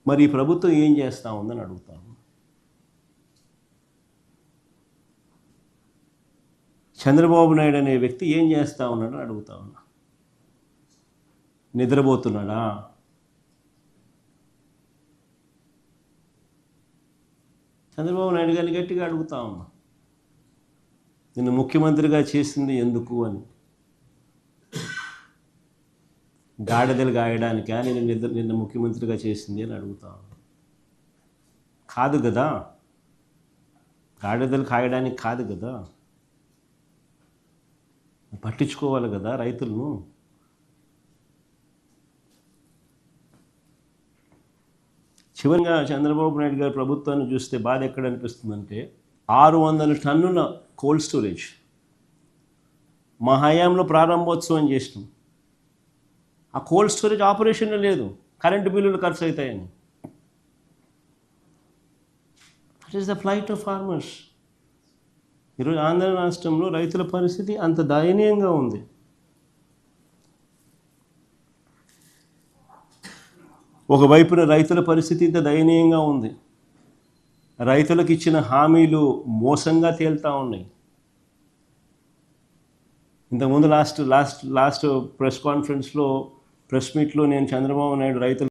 మరి ఈ ప్రభుత్వం ఏం చేస్తూ ఉందని అడుగుతాను. చంద్రబాబు నాయుడు అనే వ్యక్తి ఏం చేస్తూ ఉన్నాడని అడుగుతా ఉన్నా. నిద్రపోతున్నాడా? చంద్రబాబు నాయుడు గారిని గట్టిగా అడుగుతా ఉన్నా, నిన్ను ముఖ్యమంత్రిగా చేసింది ఎందుకు అని. గాడిదలు గాయడానికా నిన్ను ముఖ్యమంత్రిగా చేసింది అని అడుగుతా ఉన్నా. కాదు కదా, గాడిదలు కాయడానికి కాదు కదా, పట్టించుకోవాలి కదా రైతులను. చివరిగా చంద్రబాబు నాయుడు గారి ప్రభుత్వాన్ని చూస్తే బాధ ఎక్కడ అనిపిస్తుందంటే, 600 టన్నుల కోల్డ్ స్టోరేజ్ మా హయాంలో ప్రారంభోత్సవం చేసినాం. ఆ కోల్డ్ స్టోరేజ్ ఆపరేషన్లో లేదు, కరెంటు బిల్లులు ఖర్చు అవుతాయని. That is the flight of farmers. ఈరోజు ఆంధ్ర రాష్ట్రంలో రైతుల పరిస్థితి అంత దయనీయంగా ఉంది. ఒకవైపున రైతుల పరిస్థితి ఇంత దయనీయంగా ఉంది. రైతులకు ఇచ్చిన హామీలు మోసంగా తేలుతూ ఉన్నాయి. ఇంతకుముందు లాస్ట్ ప్రెస్ కాన్ఫరెన్స్లో, ప్రెస్ మీట్లో నేను చంద్రబాబు నాయుడు రైతులు